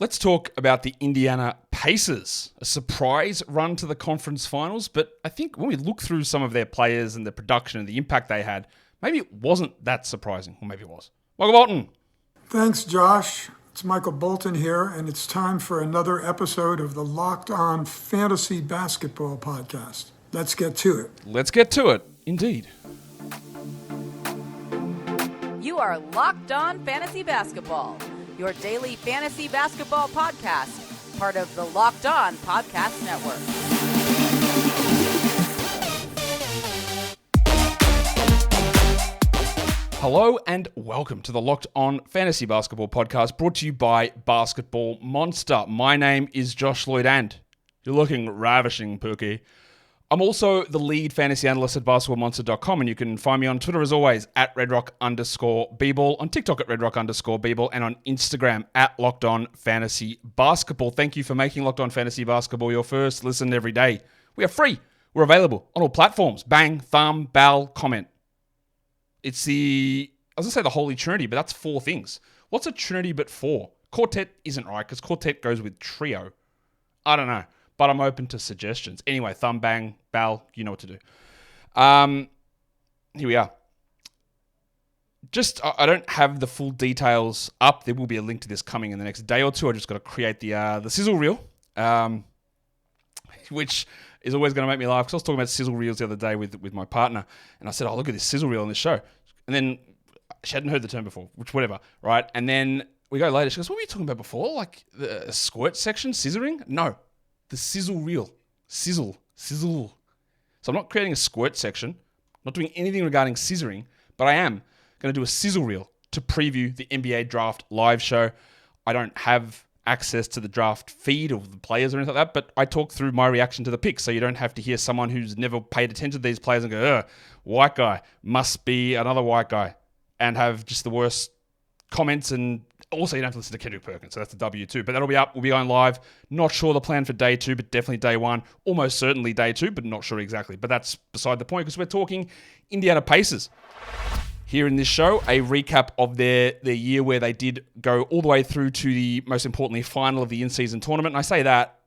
Let's talk about the Indiana Pacers. A surprise run to the conference finals, but I think when we look through some of their players and the production and the impact they had, maybe it wasn't that surprising, or maybe it was. Michael Bolton. Thanks, Josh. It's Michael Bolton here, and it's time for another episode of the Locked On Fantasy Basketball Podcast. Let's get to it. Let's get to it, indeed. You are Locked On Fantasy Basketball, your daily fantasy basketball podcast, part of the Locked On Podcast Network. Hello and welcome to the Locked On Fantasy Basketball Podcast, brought to you by Basketball Monster. My name is Josh Lloyd, and you're looking ravishing, Pookie. I'm also the lead fantasy analyst at basketballmonster.com, and you can find me on Twitter as always at redrock_bball, on TikTok at redrock_bball, and on Instagram at Locked On Fantasy Basketball. Thank you for making Locked On Fantasy Basketball your first listen every day. We are free. We're available on all platforms. Bang, thumb, bell, comment. It's I was going to say the Holy Trinity, but that's four things. What's a Trinity but four? Quartet isn't right, because quartet goes with trio. I don't know. But I'm open to suggestions. Anyway, thumb, bang, bell, you know what to do. Here we are. I don't have the full details up. There will be a link to this coming in the next day or two. I just got to create the sizzle reel, which is always going to make me laugh, because I was talking about sizzle reels the other day with my partner, and I said, oh, look at this sizzle reel on this show. And then she hadn't heard the term before, which whatever, right? And then we go later. She goes, what were you talking about before? Like the squirt section, scissoring? No. The sizzle reel. Sizzle. So I'm not creating a squirt section, not doing anything regarding scissoring, but I am going to do a sizzle reel to preview the NBA draft live show. I don't have access to the draft feed of the players or anything like that, but I talk through my reaction to the picks, so you don't have to hear someone who's never paid attention to these players and go, white guy, must be another white guy, and have just the worst comments. And also, you don't have to listen to Kendrick Perkins, so that's a W too. But that'll be up. We'll be going live. Not sure the plan for day 2, but definitely day 1. Almost certainly day 2, but not sure exactly. But that's beside the point, because we're talking Indiana Pacers. Here in this show, a recap of their year, where they did go all the way through to the, most importantly, final of the in-season tournament. And I say that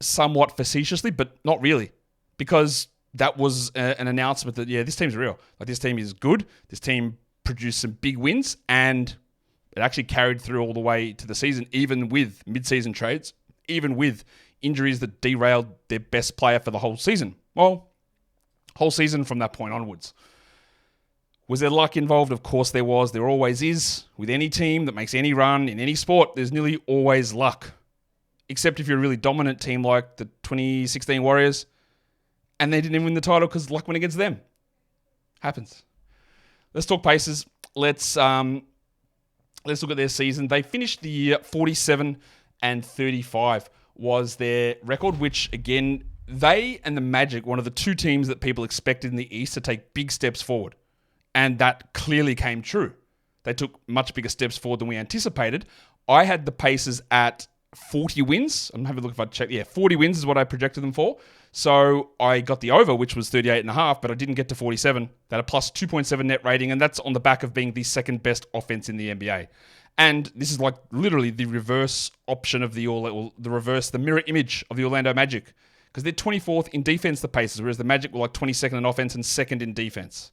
somewhat facetiously, but not really, because that was an announcement that, this team's real. Like, this team is good. This team produced some big wins, and it actually carried through all the way to the season, even with mid-season trades, even with injuries that derailed their best player for the whole season. Well, whole season from that point onwards. Was there luck involved? Of course there was. There always is. With any team that makes any run in any sport, there's nearly always luck. Except if you're a really dominant team like the 2016 Warriors, and they didn't even win the title because luck went against them. Happens. Let's talk Pacers. Let's look at their season. They finished the year 47-35 was their record, which, again, they and the Magic, one of the two teams that people expected in the East to take big steps forward. And that clearly came true. They took much bigger steps forward than we anticipated. I had the Pacers at 40 wins. I'm having a look if I check. 40 wins is what I projected them for. So I got the over, which was 38.5, but I didn't get to 47. They had a plus 2.7 net rating, and that's on the back of being the second best offense in the NBA. And this is like literally the reverse option of the mirror image of the Orlando Magic, because they're 24th in defense, the Pacers, whereas the Magic were like 22nd in offense and second in defense.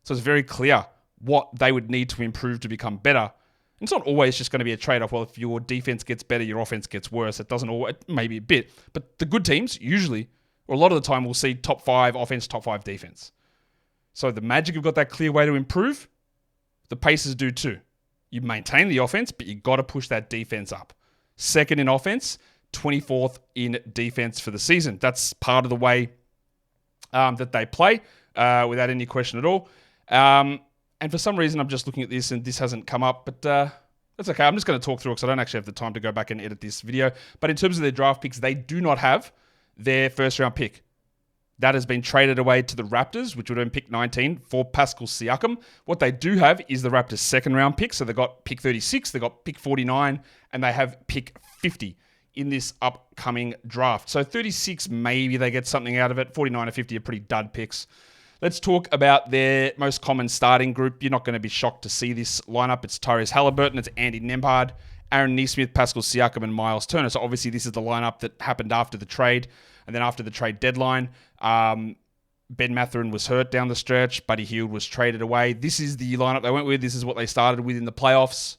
So it's very clear what they would need to improve to become better. And it's not always just going to be a trade-off. Well, if your defense gets better, your offense gets worse. It doesn't always, maybe a bit. But the good teams, usually, or a lot of the time, will see top 5 offense, top 5 defense. So the Magic have got that clear way to improve. The Pacers do too. You maintain the offense, but you got to push that defense up. Second in offense, 24th in defense for the season. That's part of the way that they play, without any question at all. And for some reason, I'm just looking at this and this hasn't come up, but that's okay. I'm just going to talk through it because I don't actually have the time to go back and edit this video. But in terms of their draft picks, they do not have their first round pick. That has been traded away to the Raptors, which would have been pick 19 for Pascal Siakam. What they do have is the Raptors' second round pick. So they got pick 36, they got pick 49, and they have pick 50 in this upcoming draft. So 36, maybe they get something out of it. 49 or 50 are pretty dud picks. Let's talk about their most common starting group. You're not going to be shocked to see this lineup. It's Tyrese Haliburton, it's Andy Nembhard, Aaron Nesmith, Pascal Siakam, and Myles Turner. So obviously this is the lineup that happened after the trade. And then after the trade deadline, Ben Mathurin was hurt down the stretch. Buddy Hield was traded away. This is the lineup they went with. This is what they started with in the playoffs,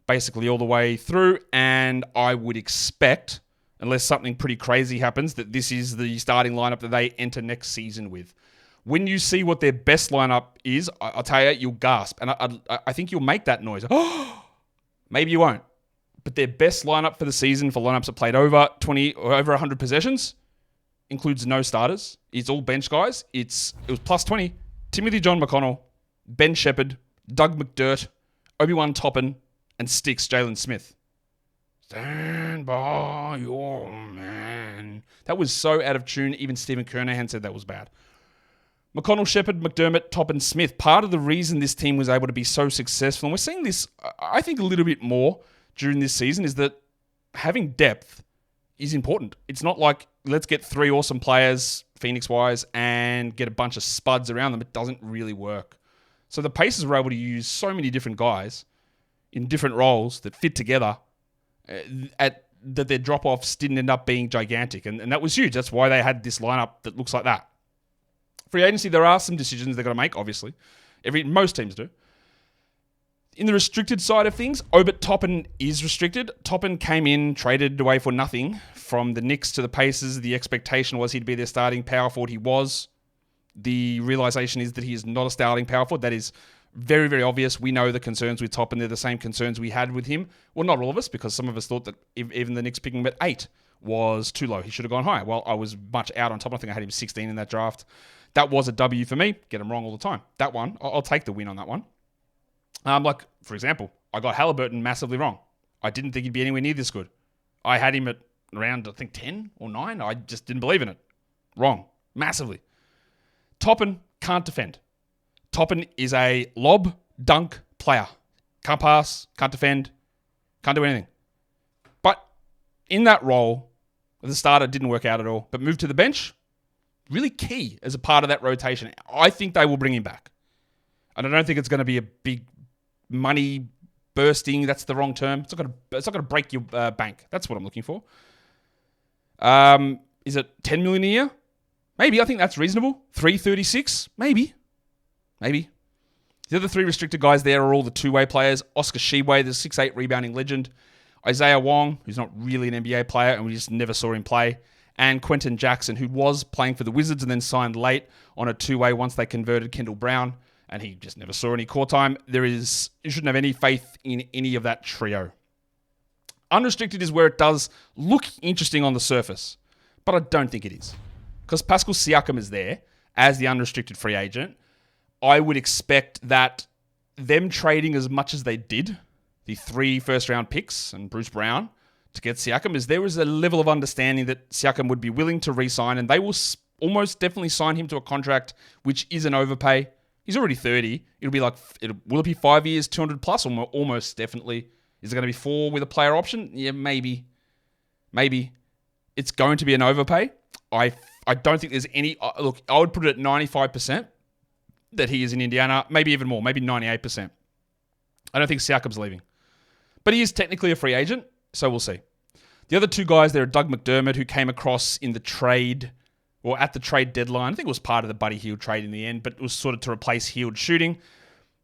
basically all the way through. And I would expect, unless something pretty crazy happens, that this is the starting lineup that they enter next season with. When you see what their best lineup is, I'll tell you, you'll gasp. And I think you'll make that noise. Maybe you won't. But their best lineup for the season, for lineups that played over 20 or over 100 possessions, includes no starters. It's all bench guys. It was plus 20. Timothy John McConnell, Ben Shepherd, Doug McDirt, Obi-Wan Toppin, and Sticks Jalen Smith. Stand by your man. That was so out of tune. Even Stephen Kernahan said that was bad. McConnell, Shepherd, McDermott, Toppin, Smith. Part of the reason this team was able to be so successful, and we're seeing this, I think, a little bit more during this season, is that having depth is important. It's not like, let's get 3 awesome players, Phoenix-wise, and get a bunch of spuds around them. It doesn't really work. So the Pacers were able to use so many different guys in different roles that fit together, that their drop-offs didn't end up being gigantic. And that was huge. That's why they had this lineup that looks like that. Free agency, there are some decisions they're going to make, obviously. Most teams do. In the restricted side of things, Obert Toppin is restricted. Toppin came in, traded away for nothing from the Knicks to the Pacers. The expectation was he'd be their starting power forward. He was. The realization is that he is not a starting power forward. That is very, very obvious. We know the concerns with Toppin. They're the same concerns we had with him. Well, not all of us, because some of us thought that even the Knicks picking him at 8 was too low. He should have gone higher. Well, I was much out on Toppin. I think I had him 16 in that draft. That was a W for me. Get him wrong all the time. That one, I'll take the win on that one. Like, for example, I got Haliburton massively wrong. I didn't think he'd be anywhere near this good. I had him at around, I think, 10 or 9. I just didn't believe in it. Wrong. Massively. Toppin can't defend. Toppin is a lob, dunk player. Can't pass, can't defend, can't do anything. But in that role, the starter didn't work out at all, but moved to the bench, really key as a part of that rotation. I think they will bring him back. And I don't think it's going to be a big money bursting. That's the wrong term. It's not going to break your bank. That's what I'm looking for. Is it 10 million a year? Maybe. I think that's reasonable. 336? Maybe. The other 3 restricted guys there are all the two-way players. Oscar Tshiebwe, the 6'8 rebounding legend. Isaiah Wong, who's not really an NBA player, and we just never saw him play. And Quentin Jackson, who was playing for the Wizards and then signed late on a two-way once they converted Kendall Brown, and he just never saw any court time. You shouldn't have any faith in any of that trio. Unrestricted is where it does look interesting on the surface, but I don't think it is. Because Pascal Siakam is there as the unrestricted free agent. I would expect that them trading as much as they did, the 3 first-round picks and Bruce Brown, to get Siakam, is there is a level of understanding that Siakam would be willing to re-sign, and they will almost definitely sign him to a contract which is an overpay. He's already 30. It'll be like, will it be 5 years, 200 plus, or almost definitely? Is it going to be 4 with a player option? Yeah, maybe. It's going to be an overpay. I don't think there's any... Look, I would put it at 95% that he is in Indiana. Maybe even more. Maybe 98%. I don't think Siakam's leaving. But he is technically a free agent, so we'll see. The other 2 guys there are Doug McDermott, who came across in the trade, or at the trade deadline. I think it was part of the Buddy Hield trade in the end, but it was sort of to replace Hield shooting.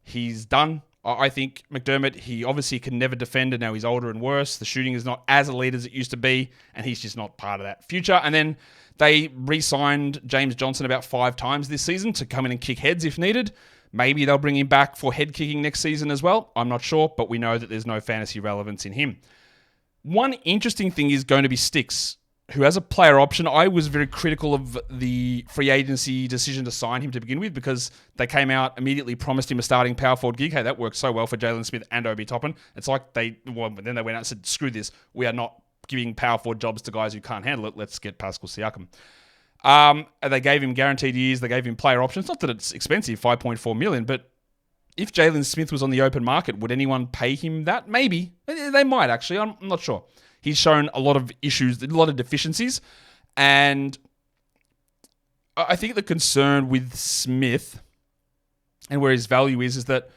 He's done. I think McDermott, he obviously can never defend, and now he's older and worse. The shooting is not as elite as it used to be, and he's just not part of that future. And then they re-signed James Johnson about 5 times this season to come in and kick heads if needed. Maybe they'll bring him back for head kicking next season as well. I'm not sure, but we know that there's no fantasy relevance in him. One interesting thing is going to be Sticks, who has a player option. I was very critical of the free agency decision to sign him to begin with, because they came out, immediately promised him a starting power forward gig. Hey, that worked so well for Jalen Smith and Obi Toppin. It's like then they went out and said, screw this. We are not giving power forward jobs to guys who can't handle it. Let's get Pascal Siakam. They gave him guaranteed years. They gave him player options. Not that it's expensive, $5.4 million, but if Jalen Smith was on the open market, would anyone pay him that? Maybe. They might, actually. I'm not sure. He's shown a lot of issues, a lot of deficiencies. And I think the concern with Smith and where his value is that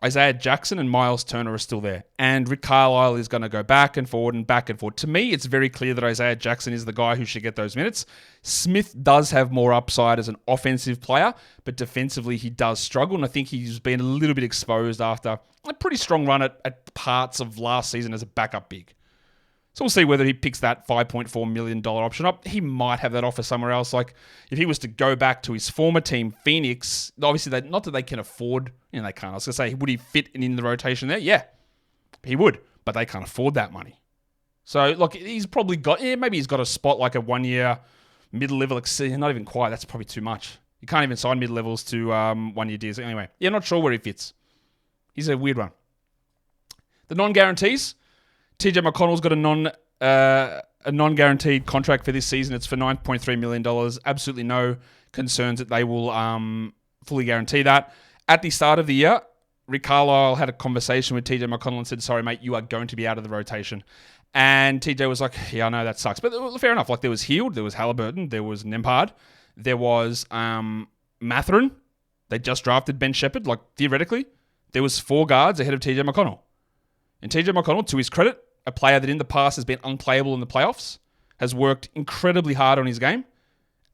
Isaiah Jackson and Myles Turner are still there. And Rick Carlisle is going to go back and forward and back and forward. To me, it's very clear that Isaiah Jackson is the guy who should get those minutes. Smith does have more upside as an offensive player, but defensively he does struggle. And I think he's been a little bit exposed after a pretty strong run at parts of last season as a backup big. So we'll see whether he picks that $5.4 million option up. He might have that offer somewhere else. Like, if he was to go back to his former team, Phoenix, obviously, not that they can afford, they can't. I was going to say, would he fit in the rotation there? Yeah, he would, but they can't afford that money. So, look, he's probably got, maybe he's got a spot like a 1 year mid-level, not even quite, that's probably too much. You can't even sign mid-levels to 1 year deals. Anyway, not sure where he fits. He's a weird one. The non-guarantees. TJ McConnell's got a non-guaranteed contract for this season. It's for $9.3 million. Absolutely no concerns that they will fully guarantee that. At the start of the year, Rick Carlisle had a conversation with TJ McConnell and said, sorry, mate, you are going to be out of the rotation. And TJ was like, yeah, I know that sucks. But fair enough. Like, there was Hield, there was Haliburton, there was Nembhard, there was Mathurin. They just drafted Ben Shepherd. Like, theoretically, there was 4 guards ahead of TJ McConnell. And TJ McConnell, to his credit, a player that in the past has been unplayable in the playoffs, has worked incredibly hard on his game,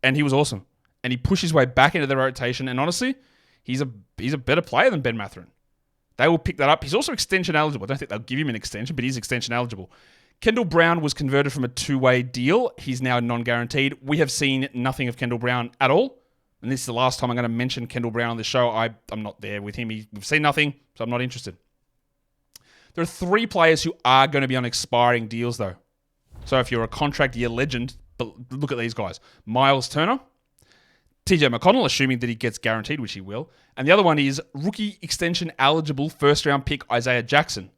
and he was awesome. And he pushed his way back into the rotation, and honestly, he's a better player than Ben Mathurin. They will pick that up. He's also extension eligible. I don't think they'll give him an extension, but he's extension eligible. Kendall Brown was converted from a 2-way deal. He's now non-guaranteed. We have seen nothing of Kendall Brown at all, and this is the last time I'm going to mention Kendall Brown on the show. I'm not there with him. We've seen nothing, so I'm not interested. There are 3 players who are going to be on expiring deals, though. So if you're a contract year legend, but look at these guys. Myles Turner, TJ McConnell, assuming that he gets guaranteed, which he will. And the other one is rookie extension eligible first-round pick Isaiah Jackson.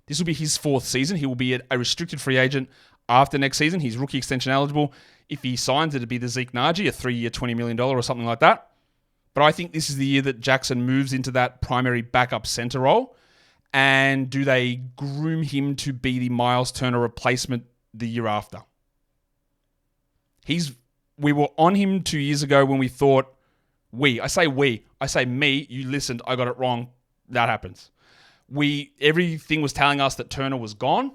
This will be his 4th season. He will be a restricted free agent after next season. He's rookie extension eligible. If he signs, it'd be the Zeke Naji, a 3-year, $20 million or something like that. But I think this is the year that Jackson moves into that primary backup center role. And do they groom him to be the Myles Turner replacement the year after? We were on him 2 years ago when we thought, I say me, you listened, I got it wrong, that happens. Everything was telling us that Turner was gone,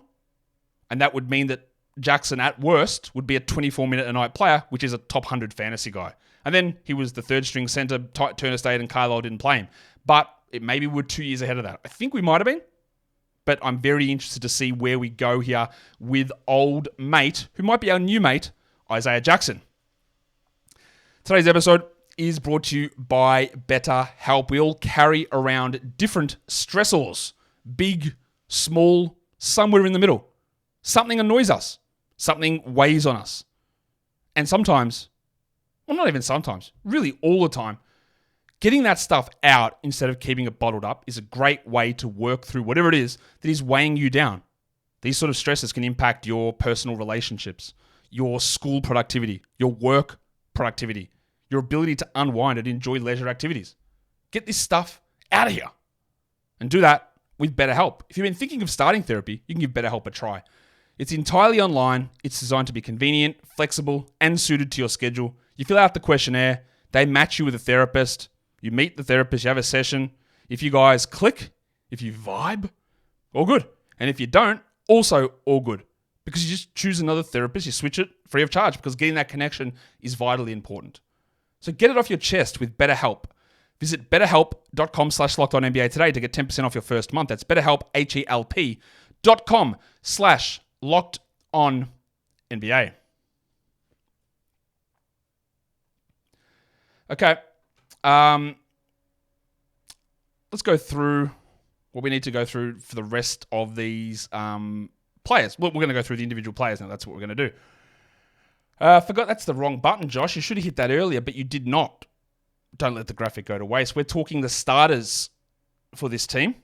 and that would mean that Jackson, at worst, would be a 24-minute-a-night player, which is a top 100 fantasy guy. And then he was the third-string center, Turner stayed, and Carlisle didn't play him. But maybe we're 2 years ahead of that. I think we might have been, but I'm very interested to see where we go here with old mate, who might be our new mate, Isaiah Jackson. Today's episode is brought to you by BetterHelp. We all carry around different stressors, big, small, somewhere in the middle. Something annoys us. Something weighs on us. And sometimes, well, not even sometimes, really all the time, getting that stuff out instead of keeping it bottled up is a great way to work through whatever it is that is weighing you down. These sort of stresses can impact your personal relationships, your school productivity, your work productivity, your ability to unwind and enjoy leisure activities. Get this stuff out of here. And do that with BetterHelp. If you've been thinking of starting therapy, you can give BetterHelp a try. It's entirely online. It's designed to be convenient, flexible, and suited to your schedule. You fill out the questionnaire. They match you with a therapist. You meet the therapist, you have a session. If you guys click, if you vibe, all good. And if you don't, also all good. Because you just choose another therapist, you switch it free of charge because getting that connection is vitally important. So get it off your chest with BetterHelp. Visit betterhelp.com/LockedOnNBA today to get 10% off your first month. That's BetterHelp, HELP.com/LockedOnNBA. Okay. Let's go through what we need to go through for the rest of these players. Well, we're going to go through the individual players now. That's what we're going to do. Forgot that's the wrong button, Josh. You should have hit that earlier, but you did not. Don't let the graphic go to waste. We're talking the starters for this team.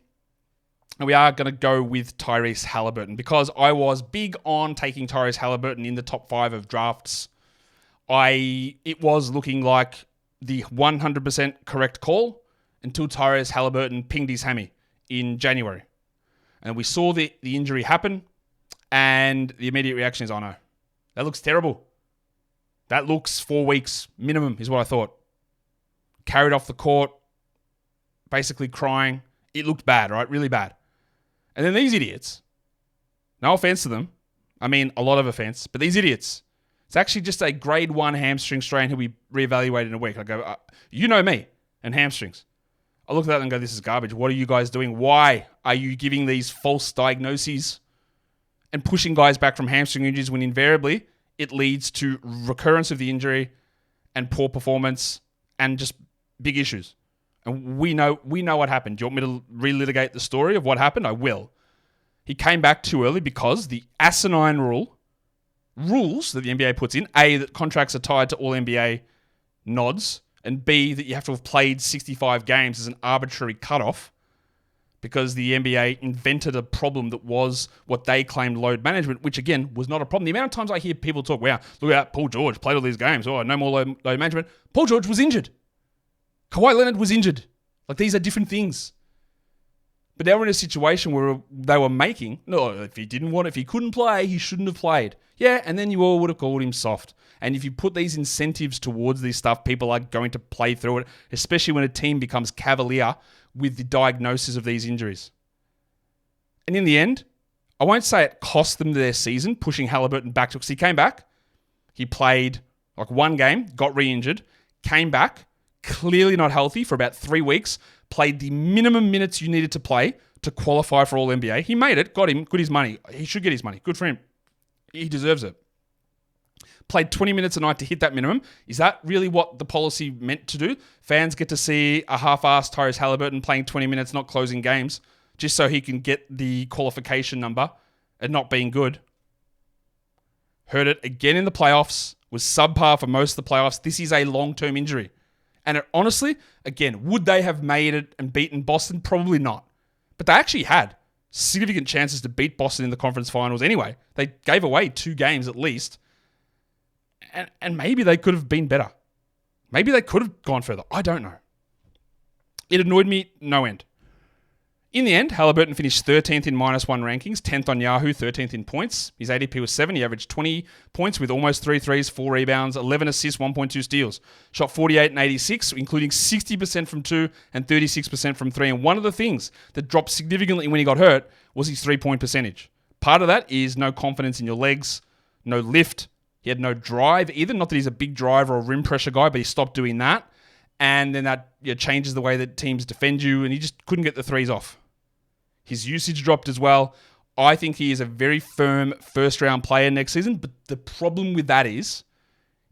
And we are going to go with Tyrese Haliburton because I was big on taking Tyrese Haliburton in the top 5 of drafts. It was looking like the 100% correct call until Tyrese Haliburton pinged his hammy in January. And we saw the injury happen, and the immediate reaction is, oh no, that looks terrible. That looks 4 weeks minimum is what I thought. Carried off the court, basically crying. It looked bad, right? Really bad. And then these idiots, no offense to them, I mean a lot of offense, but these idiots, it's actually just a grade 1 hamstring strain who'll be reevaluated in a week. I go, you know me and hamstrings. I look at that and go, this is garbage. What are you guys doing? Why are you giving these false diagnoses and pushing guys back from hamstring injuries when invariably it leads to recurrence of the injury and poor performance and just big issues? And we know what happened. Do you want me to relitigate the story of what happened? I will. He came back too early because the asinine rules that the NBA puts in, A, that contracts are tied to all NBA nods, and B, that you have to have played 65 games as an arbitrary cutoff because the NBA invented a problem that was what they claimed load management, which again was not a problem. The amount of times I hear people talk, wow, look at Paul George, played all these games, oh, no more load management. Paul George was injured. Kawhi Leonard was injured. Like, these are different things. But now we're in a situation where they were making, no, if he couldn't play, he shouldn't have played. Yeah, and then you all would have called him soft. And if you put these incentives towards this stuff, people are going to play through it, especially when a team becomes cavalier with the diagnosis of these injuries. And in the end, I won't say it cost them their season, pushing Haliburton back to, because he came back, he played like one game, got re-injured, came back, clearly not healthy for about 3 weeks, played the minimum minutes you needed to play to qualify for All NBA. He made it, got his money. He should get his money. Good for him. He deserves it. Played 20 minutes a night to hit that minimum. Is that really what the policy meant to do? Fans get to see a half-assed Tyrese Haliburton playing 20 minutes, not closing games, just so he can get the qualification number and not being good. Heard it again in the playoffs, was subpar for most of the playoffs. This is a long-term injury. And it, honestly, again, would they have made it and beaten Boston? Probably not. But they actually had significant chances to beat Boston in the conference finals anyway. They gave away 2 games at least. And maybe they could have been better. Maybe they could have gone further. I don't know. It annoyed me no end. In the end, Haliburton finished 13th in -1 rankings, 10th on Yahoo, 13th in points. His ADP was 7. He averaged 20 points with almost 3 threes, 4 rebounds, 11 assists, 1.2 steals. Shot 48 and 86, including 60% from 2 and 36% from 3. And one of the things that dropped significantly when he got hurt was his 3-point percentage. Part of that is no confidence in your legs, no lift. He had no drive either. Not that he's a big driver or rim pressure guy, but he stopped doing that. And then that changes the way that teams defend you, and he just couldn't get the threes off. His usage dropped as well. I think he is a very firm first-round player next season, but the problem with that is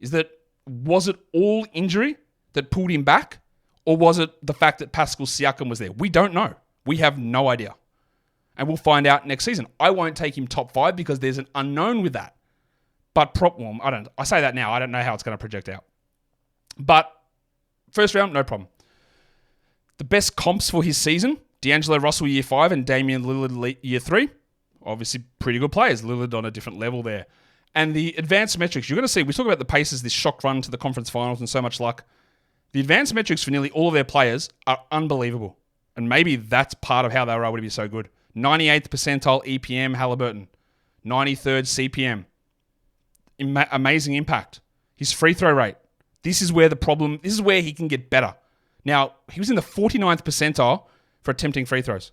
that was it all injury that pulled him back, or was it the fact that Pascal Siakam was there? We don't know. We have no idea. And we'll find out next season. I won't take him top 5 because there's an unknown with that. But I say that now. I don't know how it's going to project out. But first round, no problem. The best comps for his season, D'Angelo Russell year 5 and Damian Lillard year 3. Obviously pretty good players. Lillard on a different level there. And the advanced metrics, you're going to see, we talk about the Pacers, this shock run to the conference finals and so much luck. The advanced metrics for nearly all of their players are unbelievable. And maybe that's part of how they were able to be so good. 98th percentile EPM Haliburton. 93rd CPM. Amazing impact. His free throw rate. This is where he can get better. Now, he was in the 49th percentile for attempting free throws.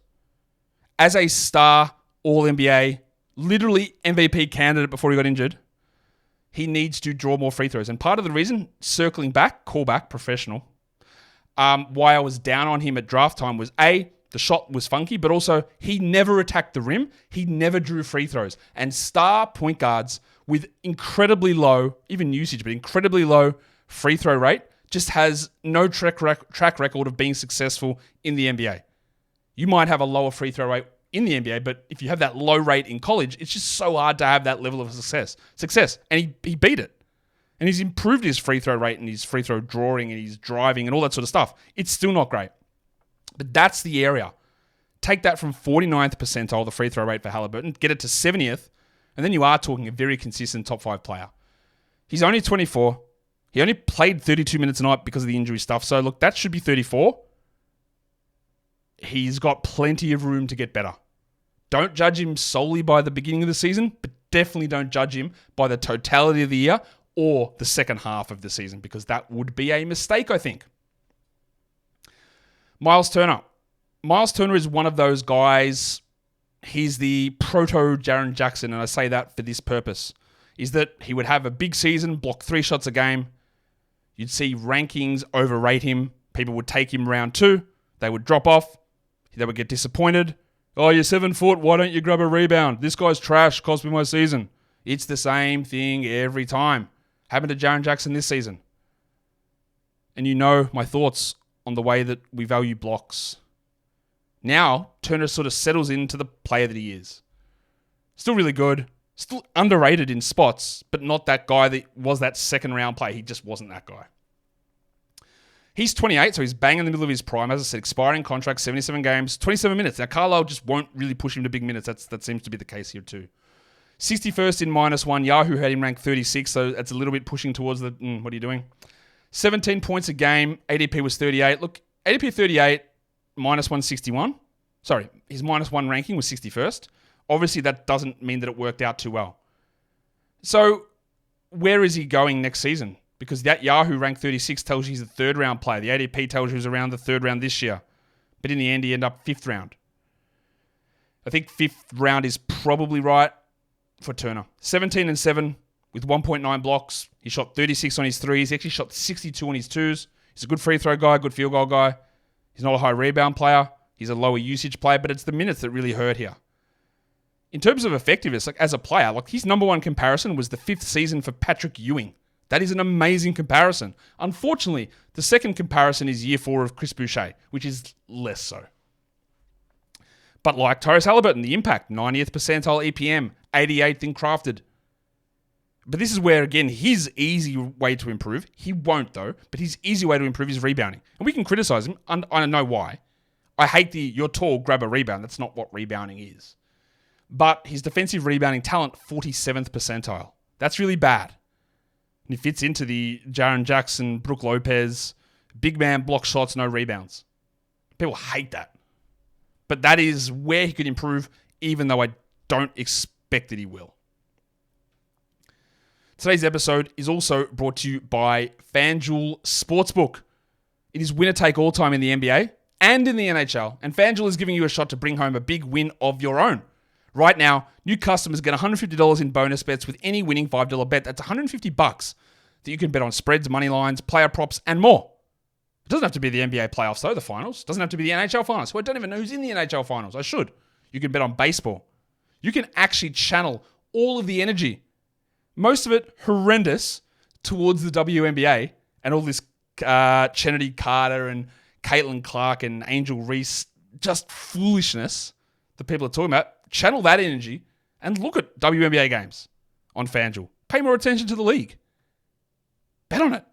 As a star All-NBA, literally MVP candidate before he got injured, he needs to draw more free throws. And part of the reason, circling back, callback, professional, why I was down on him at draft time was A, the shot was funky, but also he never attacked the rim. He never drew free throws. And star point guards with incredibly low, even usage, but incredibly low free throw rate, just has no track record of being successful in the NBA. You might have a lower free throw rate in the NBA, but if you have that low rate in college, it's just so hard to have that level of success. And he beat it. And he's improved his free throw rate and his free throw drawing and his driving and all that sort of stuff. It's still not great. But that's the area. Take that from 49th percentile, the free throw rate for Haliburton, get it to 70th, and then you are talking a very consistent top 5 player. He's only 24. He only played 32 minutes a night because of the injury stuff. So, look, that should be 34. He's got plenty of room to get better. Don't judge him solely by the beginning of the season, but definitely don't judge him by the totality of the year or the second half of the season, because that would be a mistake, I think. Myles Turner. Myles Turner is one of those guys. He's the proto Jaren Jackson, and I say that for this purpose, is that he would have a big season, block 3 shots a game. You'd see rankings overrate him. People would take him round 2. They would drop off. They would get disappointed. Oh, you're 7 foot. Why don't you grab a rebound? This guy's trash. Cost me my season. It's the same thing every time. Happened to Jaren Jackson this season. And you know my thoughts on the way that we value blocks. Now, Turner sort of settles into the player that he is. Still really good. Still underrated in spots, but not that guy that was that second round player. He just wasn't that guy. He's 28, so he's bang in the middle of his prime. As I said, expiring contract, 77 games, 27 minutes. Now, Carlisle just won't really push him to big minutes. That seems to be the case here too. 61st in -1. Yahoo had him ranked 36, so that's a little bit pushing towards the, what are you doing? 17 points a game. ADP was 38. Look, ADP 38, -161. Sorry, his -1 ranking was 61st. Obviously, that doesn't mean that it worked out too well. So, where is he going next season? Because that Yahoo rank 36 tells you he's a third round player. The ADP tells you he's around the third round this year. But in the end, he ended up 5th round. I think 5th round is probably right for Turner. 17-7 with 1.9 blocks. He shot 36 on his threes. He actually shot 62 on his twos. He's a good free throw guy, good field goal guy. He's not a high rebound player. He's a lower usage player, but it's the minutes that really hurt here. In terms of effectiveness, like as a player, like his number 1 comparison was the 5th season for Patrick Ewing. That is an amazing comparison. Unfortunately, the second comparison is year 4 of Chris Boucher, which is less so. But like Tyrese Haliburton, the impact, 90th percentile EPM, 88th in crafted. But this is where, again, his easy way to improve, he won't though, but his easy way to improve is rebounding. And we can criticize him, and I know why. I hate the, you're tall, grab a rebound. That's not what rebounding is. But his defensive rebounding talent, 47th percentile. That's really bad. And he fits into the Jaren Jackson, Brook Lopez, big man, block shots, no rebounds. People hate that. But that is where he could improve, even though I don't expect that he will. Today's episode is also brought to you by FanDuel Sportsbook. It is winner-take-all time in the NBA and in the NHL, and FanDuel is giving you a shot to bring home a big win of your own. Right now, new customers get $150 in bonus bets with any winning $5 bet. That's $150 that you can bet on spreads, money lines, player props, and more. It doesn't have to be the NBA playoffs, though, the finals. It doesn't have to be the NHL finals. Well, I don't even know who's in the NHL finals. I should. You can bet on baseball. You can actually channel all of the energy, most of it horrendous, towards the WNBA and all this Chennedy Carter and Caitlin Clark and Angel Reese, just foolishness that people are talking about. Channel that energy and look at WNBA games on FanDuel. Pay more attention to the league. Bet on it.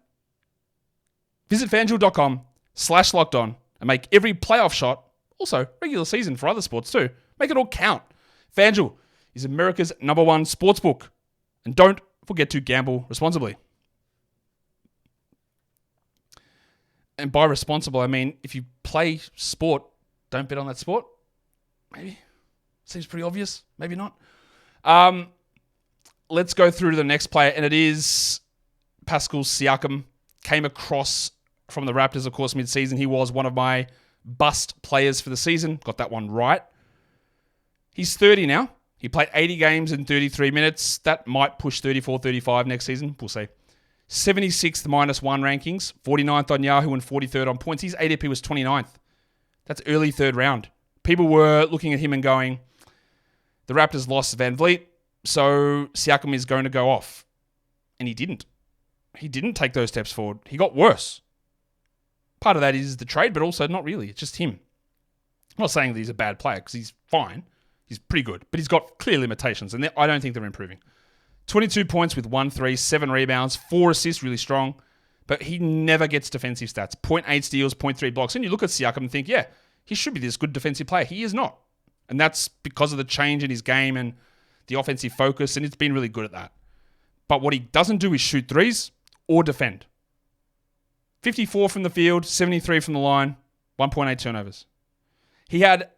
Visit FanDuel.com/lockedon and make every playoff shot, also regular season for other sports too, make it all count. FanDuel is America's #1 sportsbook. And don't forget to gamble responsibly. And by responsible, I mean if you play sport, don't bet on that sport. Maybe. Seems pretty obvious. Maybe not. Let's go through to the next player, and it is Pascal Siakam. Came across from the Raptors, of course, mid-season. He was one of my bust players for the season. Got that one right. He's 30 now. He played 80 games in 33 minutes. That might push 34, 35 next season. We'll see. 76th -1 rankings. 49th on Yahoo and 43rd on points. His ADP was 29th. That's early 3rd round. People were looking at him and going, the Raptors lost Van Vliet, so Siakam is going to go off. And he didn't. He didn't take those steps forward. He got worse. Part of that is the trade, but also not really. It's just him. I'm not saying that he's a bad player because he's fine. He's pretty good, but he's got clear limitations, and I don't think they're improving. 22 points with 1 3, 7 rebounds, 4 assists, really strong, but he never gets defensive stats. 0.8 steals, 0.3 blocks, and you look at Siakam and think, yeah, he should be this good defensive player. He is not, and that's because of the change in his game and the offensive focus, and it's been really good at that. But what he doesn't do is shoot threes or defend. 54 from the field, 73 from the line, 1.8 turnovers. He had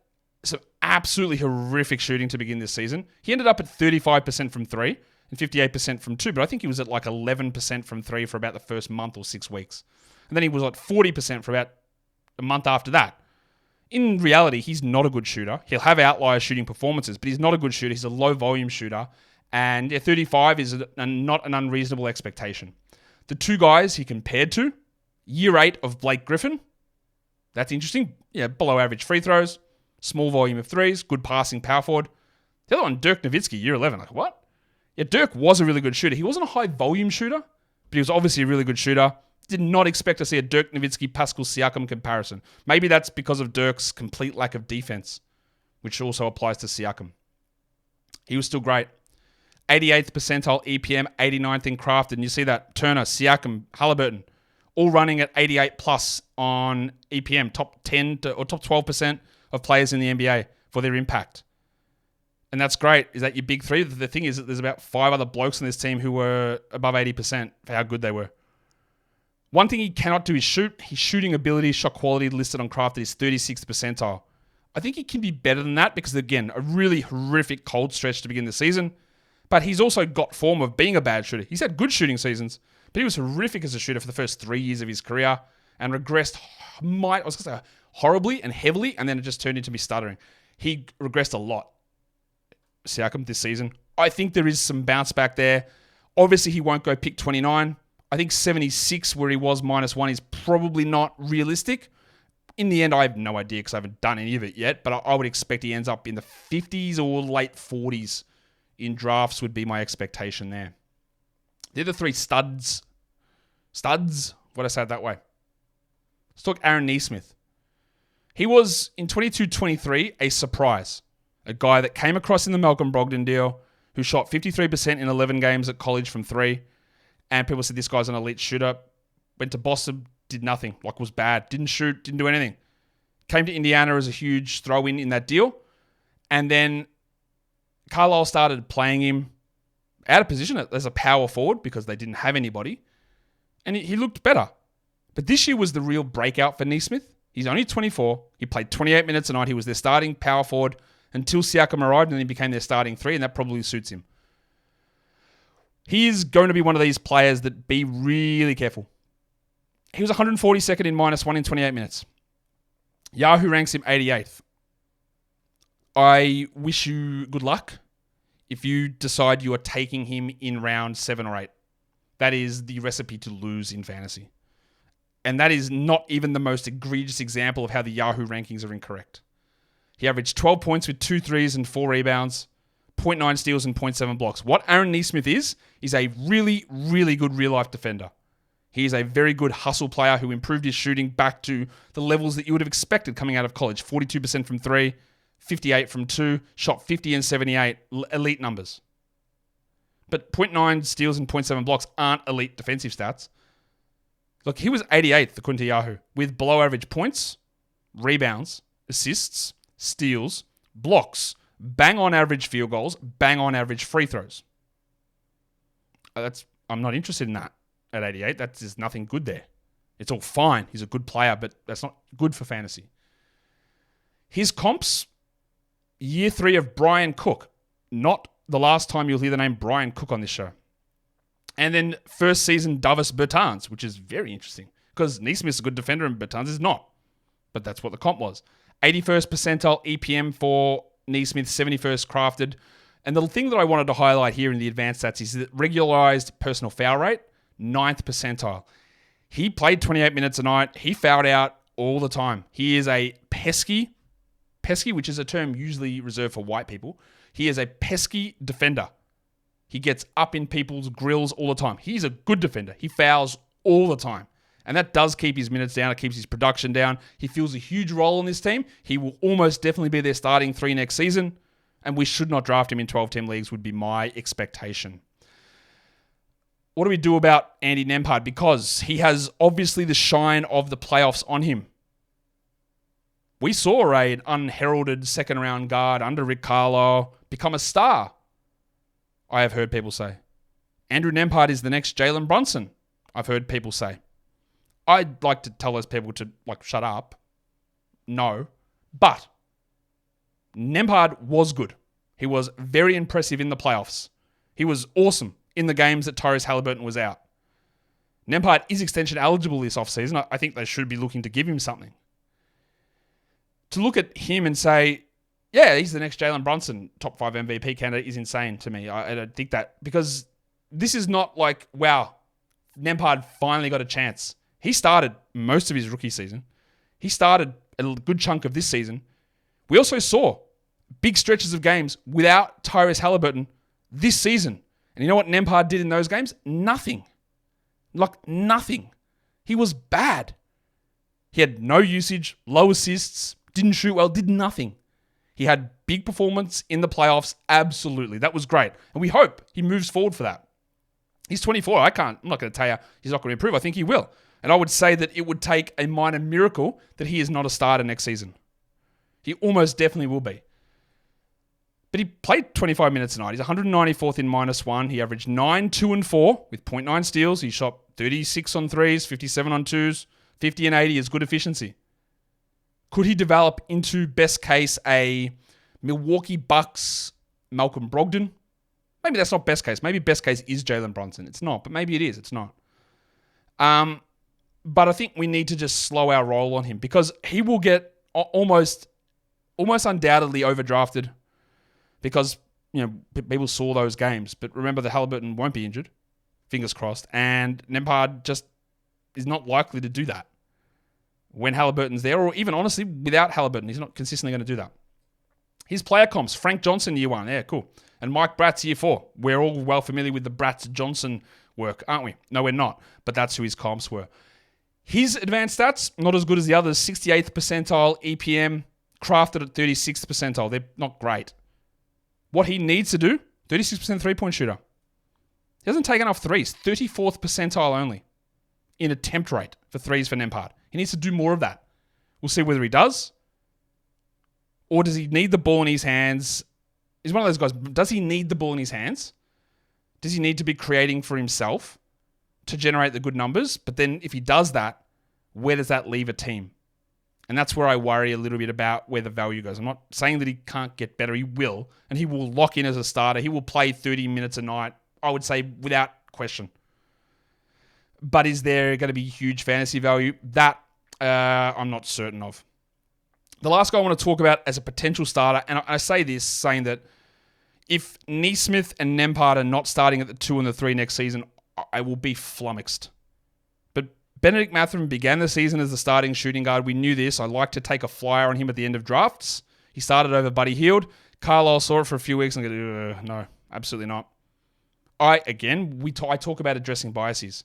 some absolutely horrific shooting to begin this season. He ended up at 35% from 3 and 58% from 2, but I think he was at like 11% from 3 for about the first month or 6 weeks. And then he was like 40% for about a month after that. in reality, he's not a good shooter. He'll have outlier shooting performances, but he's not a good shooter. He's a low volume shooter. And 35 is not an unreasonable expectation. The two guys he compared to, year 8 of Blake Griffin. That's interesting. Yeah, below average free throws, small volume of threes, good passing power forward. The other one, Dirk Nowitzki, year 11. Like, what? Yeah, Dirk was a really good shooter. He wasn't a high volume shooter, but he was obviously a really good shooter. Did not expect to see a Dirk Nowitzki, Pascal Siakam comparison. Maybe that's because of Dirk's complete lack of defense, which also applies to Siakam. He was still great. 88th percentile EPM, 89th in crafted. And you see that Turner, Siakam, Haliburton, all running at 88 plus on EPM, top 10 or top 12% of players in the NBA for their impact. And that's great. Is that your big three? The thing is that there's about 5 other blokes in this team who were above 80% for how good they were. One thing he cannot do is shoot. His shooting ability, shot quality listed on crafted is 36th percentile. I think he can be better than that because, again, a really horrific cold stretch to begin the season. But he's also got form of being a bad shooter. He's had good shooting seasons, but he was horrific as a shooter for the first 3 years of his career and regressed, horribly and heavily, and then it just turned into me stuttering. He regressed a lot, Siakam, this season. I think there is some bounce back there. Obviously, he won't go pick 29. I think 76, where he was -1, is probably not realistic. In the end, I have no idea because I haven't done any of it yet, but I would expect he ends up in the 50s or late 40s in drafts would be my expectation there. The other 3 studs, what I said that way. Let's talk Aaron Nesmith. He was, in 22-23, a surprise. A guy that came across in the Malcolm Brogdon deal, who shot 53% in 11 games at college from 3. And people said this guy's an elite shooter. Went to Boston, did nothing. Like, was bad. Didn't shoot, didn't do anything. Came to Indiana as a huge throw-in in that deal. And then Carlisle started playing him out of position as a power forward because they didn't have anybody. And he looked better. But this year was the real breakout for Nesmith. He's only 24. He played 28 minutes a night. He was their starting power forward until Siakam arrived, and then he became their starting 3, and that probably suits him. He is going to be one of these players that be really careful. He was 142nd in -1 in 28 minutes. Yahoo ranks him 88th. I wish you good luck if you decide you are taking him in round 7 or 8. That is the recipe to lose in fantasy. And that is not even the most egregious example of how the Yahoo rankings are incorrect. He averaged 12 points with 2 threes and 4 rebounds, 0.9 steals and 0.7 blocks. What Aaron Nesmith is a really, really good real-life defender. He is a very good hustle player who improved his shooting back to the levels that you would have expected coming out of college. 42% from 3, 58 from 2, shot 50 and 78, elite numbers. But 0.9 steals and 0.7 blocks aren't elite defensive stats. Look, he was 88th according to Yahoo, with below average points, rebounds, assists, steals, blocks, bang on average field goals, bang on average free throws. I'm not interested in that at 88. There's nothing good there. It's all fine. He's a good player, but that's not good for fantasy. His comps, year 3 of Brian Cook. Not the last time you'll hear the name Brian Cook on this show. And then first season Davis Bertans, which is very interesting because Nesmith's a good defender and Bertans is not. But that's what the comp was. 81st percentile EPM for Nesmith, 71st crafted. And the thing that I wanted to highlight here in the advanced stats is that regularized personal foul rate, 9th percentile. He played 28 minutes a night. He fouled out all the time. He is a pesky, which is a term usually reserved for white people. He is a pesky defender. He gets up in people's grills all the time. He's a good defender. He fouls all the time. And that does keep his minutes down. It keeps his production down. He fills a huge role in this team. He will almost definitely be their starting 3 next season. And we should not draft him in 12-team leagues would be my expectation. What do we do about Andy Nembhard? Because he has obviously the shine of the playoffs on him. We saw an unheralded second-round guard under Rick Carlisle become a star, I have heard people say. Andrew Nembhard is the next Jalen Brunson, I've heard people say. I'd like to tell those people to, shut up. No. But Nembhard was good. He was very impressive in the playoffs. He was awesome in the games that Tyrese Haliburton was out. Nembhard is extension eligible this offseason. I think they should be looking to give him something. to look at him and say, yeah, he's the next Jalen Brunson, top 5 MVP candidate, is insane to me. I don't think that, because this is not like, wow, Nembhard finally got a chance. He started most of his rookie season. He started a good chunk of this season. We also saw big stretches of games without Tyrese Haliburton this season. And you know what Nembhard did in those games? Nothing. Like nothing. He was bad. He had no usage, low assists, didn't shoot well, did nothing. He had big performance in the playoffs. Absolutely. That was great. And we hope he moves forward for that. He's 24. I'm not going to tell you he's not going to improve. I think he will. And I would say that it would take a minor miracle that he is not a starter next season. He almost definitely will be. But he played 25 minutes tonight. He's 194th in -1. He averaged 9, 2, and 4 with 0.9 steals. He shot 36 on threes, 57 on twos, 50 and 80 is good efficiency. Could he develop into, best case, a Milwaukee Bucks Malcolm Brogdon? Maybe that's not best case. Maybe best case is Jalen Brunson. It's not, but maybe it is. It's not. But I think we need to just slow our roll on him, because he will get almost undoubtedly overdrafted, because people saw those games. But remember that Haliburton won't be injured, fingers crossed, and Nembhard just is not likely to do that when Haliburton's there, or even honestly without Haliburton. He's not consistently going to do that. His player comps: Frank Johnson year 1, yeah, cool, and Mike Bratz year 4. We're all well familiar with the Bratz-Johnson work, aren't we? No, we're not, but that's who his comps were. His advanced stats, not as good as the others. 68th percentile EPM, crafted at 36th percentile. They're not great. What he needs to do, 36% three-point shooter. He doesn't take enough threes. 34th percentile only in attempt rate for threes for Nembhard. He needs to do more of that. We'll see whether he does. Or does he need the ball in his hands? He's one of those guys. Does he need the ball in his hands? Does he need to be creating for himself to generate the good numbers? But then if he does that, where does that leave a team? And that's where I worry a little bit about where the value goes. I'm not saying that he can't get better. He will. And he will lock in as a starter. He will play 30 minutes a night, I would say, without question. But is there going to be huge fantasy value? That I'm not certain of. The last guy I want to talk about as a potential starter, and I say this saying that if Nesmith and Nembhard are not starting at the 2 and the 3 next season, I will be flummoxed. But Bennedict Mathurin began the season as the starting shooting guard. We knew this. I like to take a flyer on him at the end of drafts. He started over Buddy Hield. Carlisle saw it for a few weeks and go, no, absolutely not. I talk about addressing biases.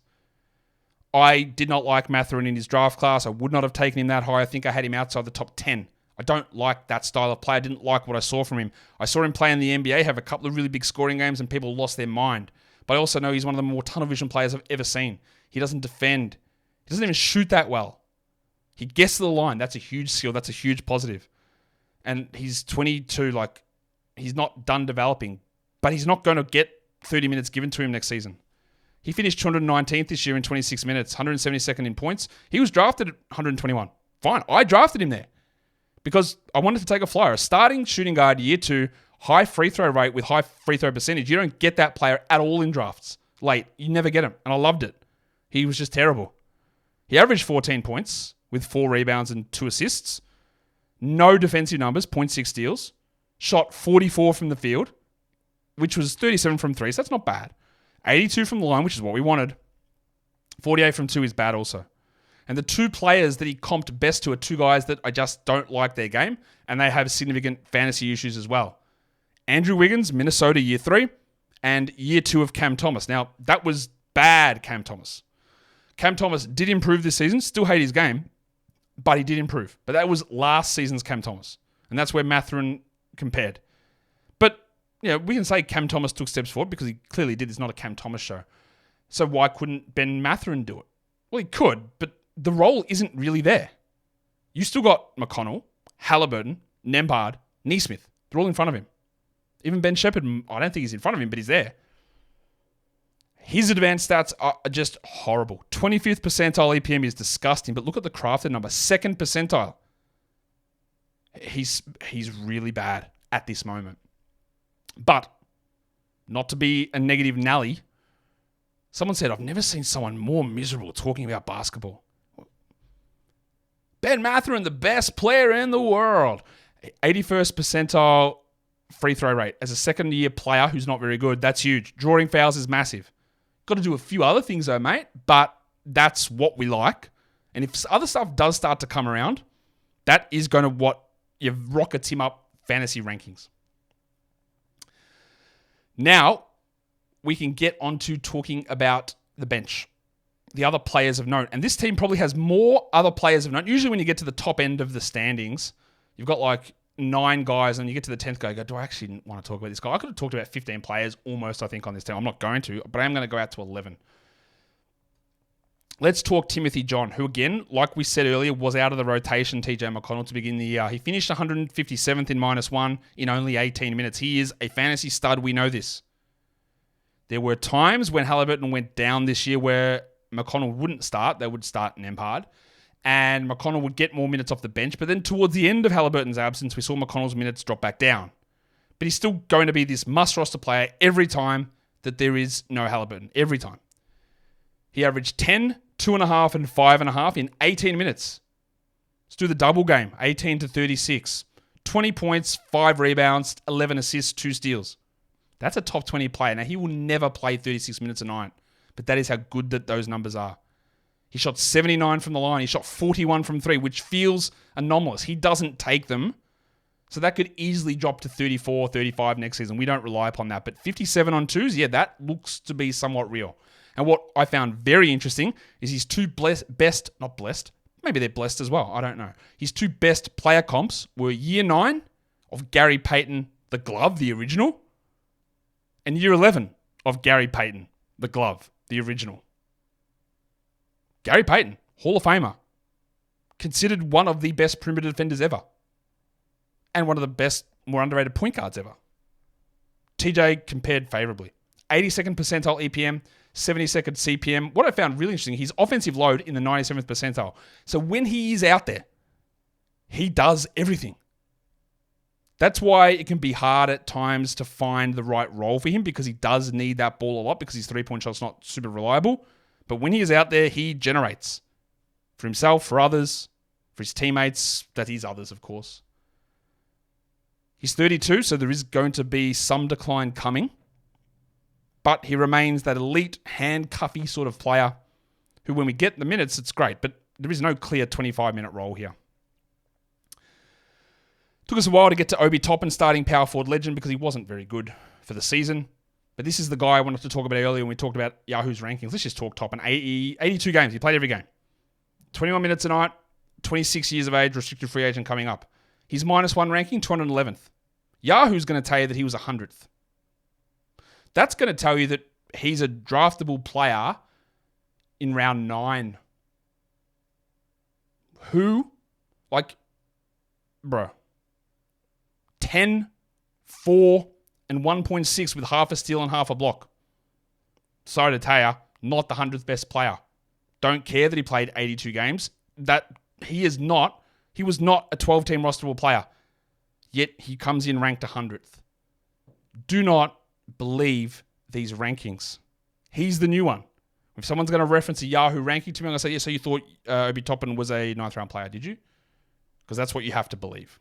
I did not like Mathurin in his draft class. I would not have taken him that high. I think I had him outside the top 10. I don't like that style of play. I didn't like what I saw from him. I saw him play in the NBA, have a couple of really big scoring games, and people lost their mind. But I also know he's one of the more tunnel vision players I've ever seen. He doesn't defend. He doesn't even shoot that well. He gets to the line. That's a huge skill. That's a huge positive. And he's 22. He's not done developing. But he's not going to get 30 minutes given to him next season. He finished 219th this year in 26 minutes, 172nd in points. He was drafted at 121. Fine. I drafted him there because I wanted to take a flyer. A starting shooting guard year 2, high free throw rate with high free throw percentage. You don't get that player at all in drafts late. You never get him. And I loved it. He was just terrible. He averaged 14 points with 4 rebounds and 2 assists. No defensive numbers, 0.6 steals. Shot 44 from the field, which was 37 from 3, so that's not bad. 82 from the line, which is what we wanted. 48 from 2 is bad also. And the 2 players that he comped best to are 2 guys that I just don't like their game, and they have significant fantasy issues as well. Andrew Wiggins, Minnesota year 3, and year 2 of Cam Thomas. Now, that was bad Cam Thomas. Cam Thomas did improve this season, still hate his game, but he did improve. But that was last season's Cam Thomas, and that's where Mathurin compared. But we can say Cam Thomas took steps forward because he clearly did. It's not a Cam Thomas show. So why couldn't Ben Mathurin do it? Well, he could, but the role isn't really there. You still got McConnell, Haliburton, Nembhard, Nesmith. They're all in front of him. Even Ben Shepherd, I don't think he's in front of him, but he's there. His advanced stats are just horrible. 25th percentile EPM is disgusting, but look at the crafted number. 2nd percentile. He's really bad at this moment. But, not to be a negative Nelly, someone said, I've never seen someone more miserable talking about basketball. Ben Mathurin, the best player in the world. 81st percentile free throw rate. As a second-year player who's not very good, that's huge. Drawing fouls is massive. Got to do a few other things though, mate, but that's what we like. And if other stuff does start to come around, that is going to what you rockets him up fantasy rankings. Now, we can get on to talking about the bench. The other players of note. And this team probably has more other players of note. Usually when you get to the top end of the standings, you've got like 9 guys and you get to the 10th guy, you go, do I actually want to talk about this guy? I could have talked about 15 players almost, I think, on this team. I'm not going to, but I am going to go out to 11. Let's talk Timothy John, who again, like we said earlier, was out of the rotation, TJ McConnell, to begin the year. He finished 157th in -1 in only 18 minutes. He is a fantasy stud. We know this. There were times when Haliburton went down this year where McConnell wouldn't start. They would start Nembhard. And McConnell would get more minutes off the bench. But then towards the end of Haliburton's absence, we saw McConnell's minutes drop back down. But he's still going to be this must-roster player every time that there is no Haliburton. Every time. He averaged 10, 2.5, and 5.5 in 18 minutes. Let's do the double game. 18 to 36. 20 points, 5 rebounds, 11 assists, 2 steals. That's a top 20 player. Now, he will never play 36 minutes a night. But that is how good that those numbers are. He shot 79 from the line. He shot 41 from 3, which feels anomalous. He doesn't take them. So that could easily drop to 34, 35 next season. We don't rely upon that. But 57 on 2s, yeah, that looks to be somewhat real. And what I found very interesting is his 2 best, not blessed, maybe they're blessed as well, I don't know. His 2 best player comps were year 9 of Gary Payton, the glove, the original, and year 11 of Gary Payton, the glove, the original. Gary Payton, Hall of Famer, considered one of the best perimeter defenders ever, and one of the best, more underrated point guards ever. TJ compared favorably. 82nd percentile EPM, 72nd CPM. What I found really interesting, his offensive load in the 97th percentile. So when he is out there, he does everything. That's why it can be hard at times to find the right role for him, because he does need that ball a lot because his 3-point shot's not super reliable. But when he is out there, he generates for himself, for others, for his teammates, that is others, of course. He's 32, so there is going to be some decline coming. But he remains that elite, handcuffy sort of player who, when we get the minutes, it's great. But there is no clear 25-minute role here. Took us a while to get to Obi Toppin, starting power forward legend, because he wasn't very good for the season. But this is the guy I wanted to talk about earlier when we talked about Yahoo's rankings. Let's just talk Toppin. 82 games. He played every game. 21 minutes a night. 26 years of age. Restricted free agent coming up. His -1 ranking, 211th. Yahoo's going to tell you that he was 100th. That's going to tell you that he's a draftable player in round 9. Who? Like, bro. 10, 4, and 1.6 with half a steal and half a block. Sorry to tell you, not the 100th best player. Don't care that he played 82 games. That he was not a 12-team rosterable player. Yet he comes in ranked 100th. Do not believe these rankings. He's the new one. If someone's going to reference a Yahoo ranking to me, I'm going to say, yeah, so you thought Obi Toppin was a 9th round player, did you? Because that's what you have to believe.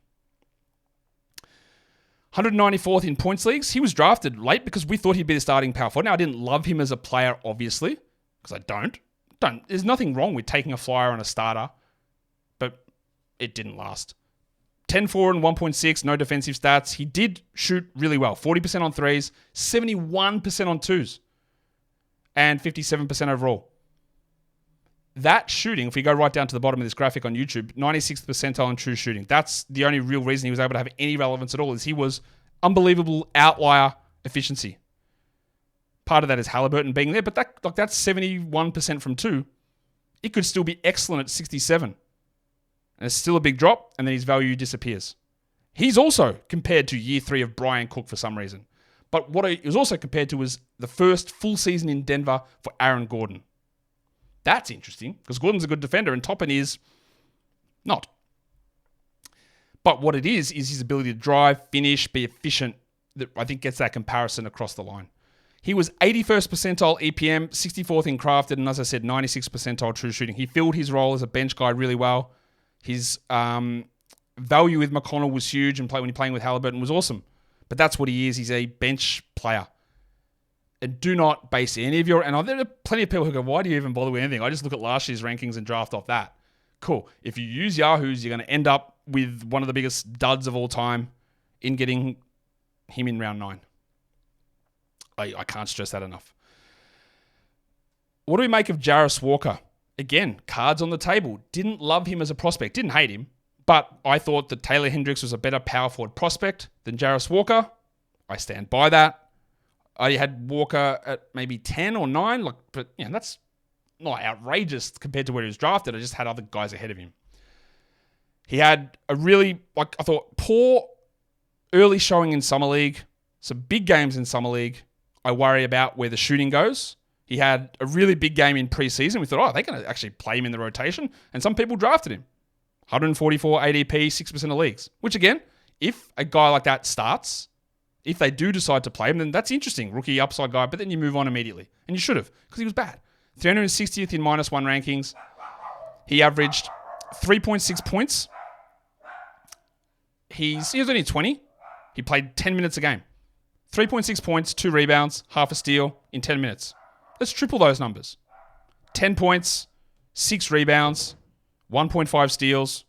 194th in points leagues. He was drafted late because we thought he'd be the starting power forward. Now, I didn't love him as a player, obviously, because I don't. There's nothing wrong with taking a flyer on a starter, but it didn't last. 10-4 and 1.6, no defensive stats. He did shoot really well. 40% on 3s, 71% on 2s, and 57% overall. That shooting, if we go right down to the bottom of this graphic on YouTube, 96th percentile in true shooting. That's the only real reason he was able to have any relevance at all, is he was unbelievable outlier efficiency. Part of that is Haliburton being there, but that's 71% from 2. It could still be excellent at 67. And it's still a big drop, and then his value disappears. He's also compared to year 3 of Brian Cook for some reason. But what he was also compared to was the first full season in Denver for Aaron Gordon. That's interesting, because Gordon's a good defender and Toppin is not. But what it is his ability to drive, finish, be efficient, that I think gets that comparison across the line. He was 81st percentile EPM, 64th in crafted, and as I said, 96th percentile true shooting. He filled his role as a bench guy really well. His value with McConnell was huge, and when you're playing with Haliburton was awesome. But that's what he is. He's a bench player. And do not base any of your... And there are plenty of people who go, why do you even bother with anything? I just look at last year's rankings and draft off that. Cool. If you use Yahoo's, you're going to end up with one of the biggest duds of all time in getting him in round 9. I can't stress that enough. What do we make of Jarris Walker? Again, cards on the table. Didn't love him as a prospect. Didn't hate him. But I thought that Taylor Hendricks was a better power forward prospect than Jarris Walker. I stand by that. I had Walker at maybe 10 or 9, but that's not outrageous compared to where he was drafted. I just had other guys ahead of him. He had a really, I thought, poor early showing in Summer League. Some big games in Summer League. I worry about where the shooting goes. He had a really big game in preseason. We thought, they're going to actually play him in the rotation. And some people drafted him. 144 ADP, 6% of leagues. Which again, if a guy like that starts... If they do decide to play him, then that's interesting. Rookie upside guy, but then you move on immediately. And you should have, because he was bad. 360th in -1 rankings. He averaged 3.6 points. He was only 20. He played 10 minutes a game. 3.6 points, 2 rebounds, half a steal in 10 minutes. Let's triple those numbers. 10 points, 6 rebounds, 1.5 steals,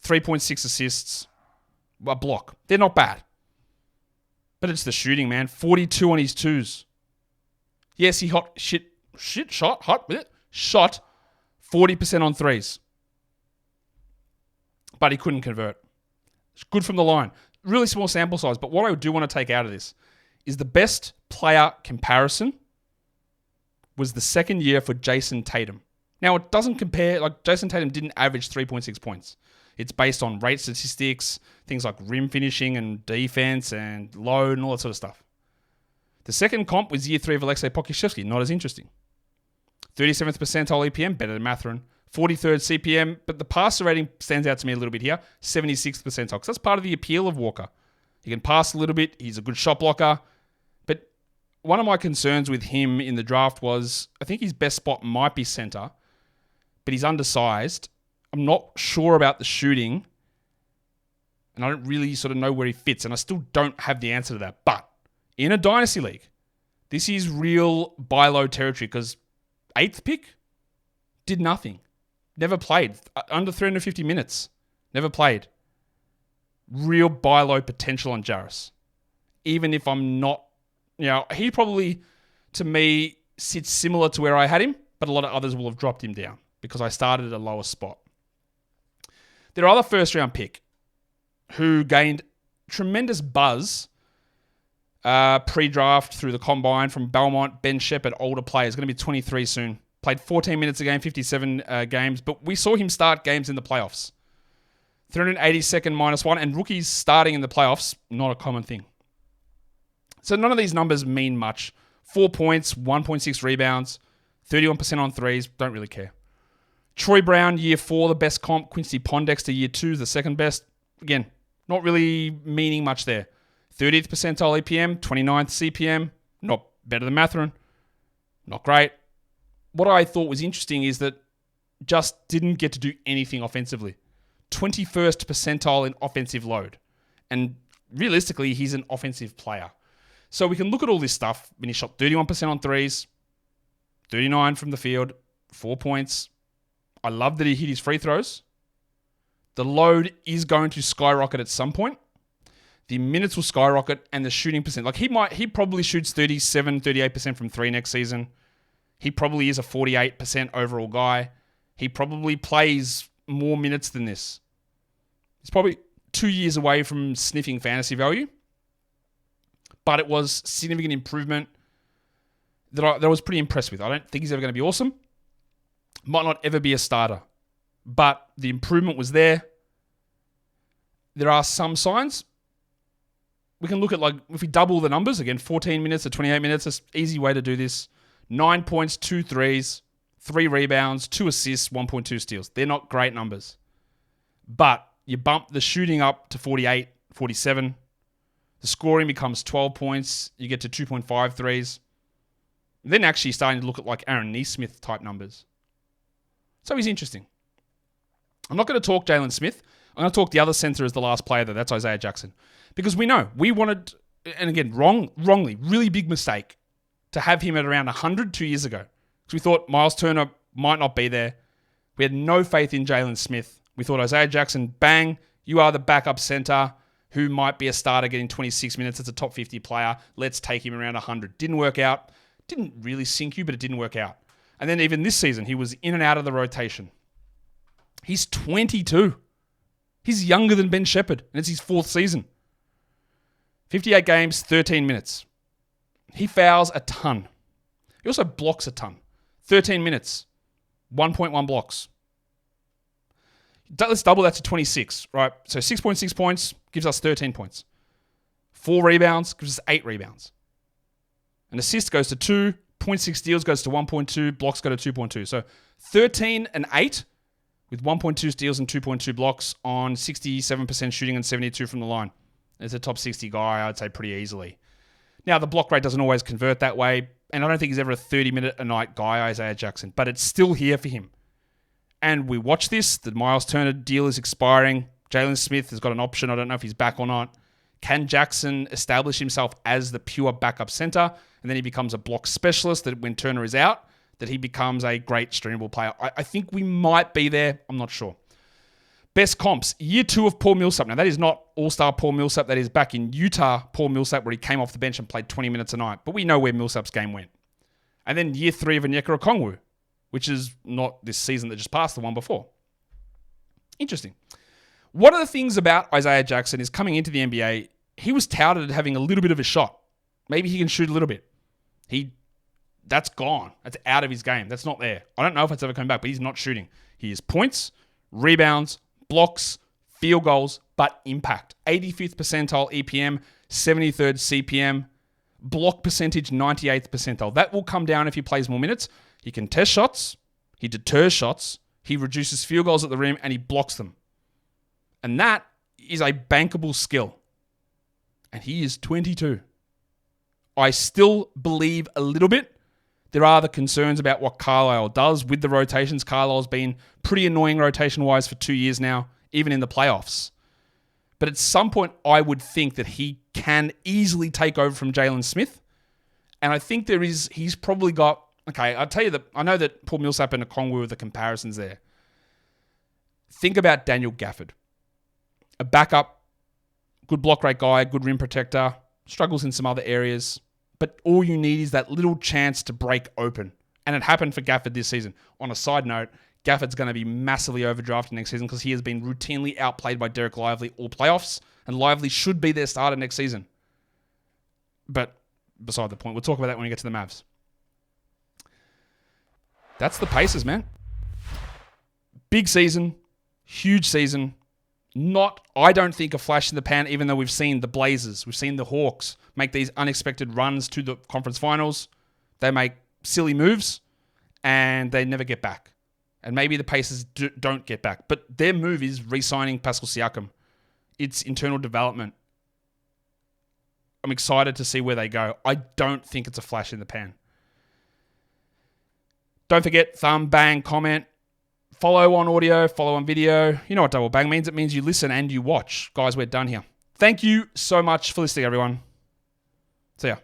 3.6 assists, a block. They're not bad. But it's the shooting, man. 42 on his 2s. Yes, he shot 40% on 3s. But he couldn't convert. It's good from the line. Really small sample size. But what I do want to take out of this is the best player comparison was the second year for Jason Tatum. Now, it doesn't compare... Jason Tatum didn't average 3.6 points. It's based on rate statistics, things like rim finishing and defense and load and all that sort of stuff. The second comp was year 3 of Aleksej Pokusevski, not as interesting. 37th percentile EPM, better than Mathurin. 43rd CPM, but the passer rating stands out to me a little bit here. 76th percentile, because that's part of the appeal of Walker. He can pass a little bit, he's a good shot blocker. But one of my concerns with him in the draft was, I think his best spot might be center, but he's undersized. I'm not sure about the shooting, and I don't really sort of know where he fits, and I still don't have the answer to that. But in a dynasty league, this is real buy low territory, because 8th pick did nothing. Never played. Under 350 minutes. Never played. Real buy low potential on Jarris. Even if I'm not, he probably, to me, sits similar to where I had him, but a lot of others will have dropped him down because I started at a lower spot. There are other first-round pick who gained tremendous buzz pre-draft through the combine from Belmont, Ben Shepherd, older players, going to be 23 soon. Played 14 minutes a game, 57 games, but we saw him start games in the playoffs. 382nd -1, and rookies starting in the playoffs, not a common thing. So none of these numbers mean much. 4 points, 1.6 rebounds, 31% on 3s, don't really care. Troy Brown, year 4, the best comp. Quincy Pondexter, year 2, the second best. Again, not really meaning much there. 30th percentile EPM, 29th CPM, not better than Mathurin. Not great. What I thought was interesting is that just didn't get to do anything offensively. 21st percentile in offensive load. And realistically, he's an offensive player. So we can look at all this stuff. When he shot 31% on 3s, 39 from the field, 4 points. I love that he hit his free throws. The load is going to skyrocket at some point. The minutes will skyrocket, and the shooting percent. He probably shoots 37, 38% from 3 next season. He probably is a 48% overall guy. He probably plays more minutes than this. He's probably 2 years away from sniffing fantasy value. But it was significant improvement that I was pretty impressed with. I don't think he's ever going to be awesome. Might not ever be a starter. But the improvement was there. There are some signs. We can look at, if we double the numbers, again, 14 minutes to 28 minutes, that's an easy way to do this. 9 points, 2 threes, 3 rebounds, 2 assists, 1.2 steals. They're not great numbers. But you bump the shooting up to 48, 47. The scoring becomes 12 points. You get to 2.5 threes. Then actually starting to look at Aaron Nesmith type numbers. So he's interesting. I'm not going to talk Jalen Smith. I'm going to talk the other center as the last player, though. That's Isaiah Jackson. Because we know, we wanted, and again, wrongly, really big mistake, to have him at around 100 2 years ago. Because we thought Myles Turner might not be there. We had no faith in Jalen Smith. We thought Isaiah Jackson, bang, you are the backup center who might be a starter getting 26 minutes as a top 50 player. Let's take him around 100. Didn't work out. Didn't really sink you, but it didn't work out. And then even this season, he was in and out of the rotation. He's 22. He's younger than Ben Shepherd, and it's his 4th season. 58 games, 13 minutes. He fouls a ton. He also blocks a ton. 13 minutes, 1.1 blocks. Let's double that to 26, right? So 6.6 points gives us 13 points. 4 rebounds gives us 8 rebounds. An assist goes to 2, 0.6 steals goes to 1.2, blocks go to 2.2. So 13 and 8 with 1.2 steals and 2.2 blocks on 67% shooting and 72 from the line. It's a top 60 guy, I'd say, pretty easily. Now, the block rate doesn't always convert that way, and I don't think he's ever a 30-minute-a-night guy, Isaiah Jackson, but it's still here for him. And we watch this. The Myles Turner deal is expiring. Jalen Smith has got an option. I don't know if he's back or not. Can Jackson establish himself as the pure backup center, and then he becomes a block specialist that when Turner is out, that he becomes a great streamable player? I think we might be there. I'm not sure. Best comps. Year 2 of Paul Millsap. Now, that is not all-star Paul Millsap. That is back in Utah Paul Millsap, where he came off the bench and played 20 minutes a night. But we know where Millsap's game went. And then year 3 of Onyeka Okongwu, which is not this season that just passed, the one before. Interesting. One of the things about Isaiah Jackson is coming into the NBA, he was touted as having a little bit of a shot. Maybe he can shoot a little bit. That's gone. That's out of his game. That's not there. I don't know if it's ever coming back, but he's not shooting. He is points, rebounds, blocks, field goals, but impact. 85th percentile EPM, 73rd CPM, block percentage, 98th percentile. That will come down if he plays more minutes. He can test shots, he deters shots, he reduces field goals at the rim, and he blocks them. And that is a bankable skill. And he is 22. I still believe a little bit. There are the concerns about what Carlisle does with the rotations. Carlisle's been pretty annoying rotation-wise for 2 years now, even in the playoffs. But at some point, I would think that he can easily take over from Jalen Smith. And I think he's probably got, okay, I'll tell you that I know that Paul Millsap and Okongwu are the comparisons there. Think about Daniel Gafford. A backup, good block rate guy, good rim protector, struggles in some other areas. But all you need is that little chance to break open. And it happened for Gafford this season. On a side note, Gafford's going to be massively overdrafted next season because he has been routinely outplayed by Derek Lively all playoffs. And Lively should be their starter next season. But beside the point, we'll talk about that when we get to the Mavs. That's the Pacers, man. Big season. Huge season. I don't think, a flash in the pan, even though we've seen the Blazers, we've seen the Hawks make these unexpected runs to the conference finals. They make silly moves, and they never get back. And maybe the Pacers don't get back. But their move is re-signing Pascal Siakam. It's internal development. I'm excited to see where they go. I don't think it's a flash in the pan. Don't forget, thumb, bang, comment. Follow on audio, follow on video. You know what double bang means? It means you listen and you watch. Guys, we're done here. Thank you so much for listening, everyone. See ya.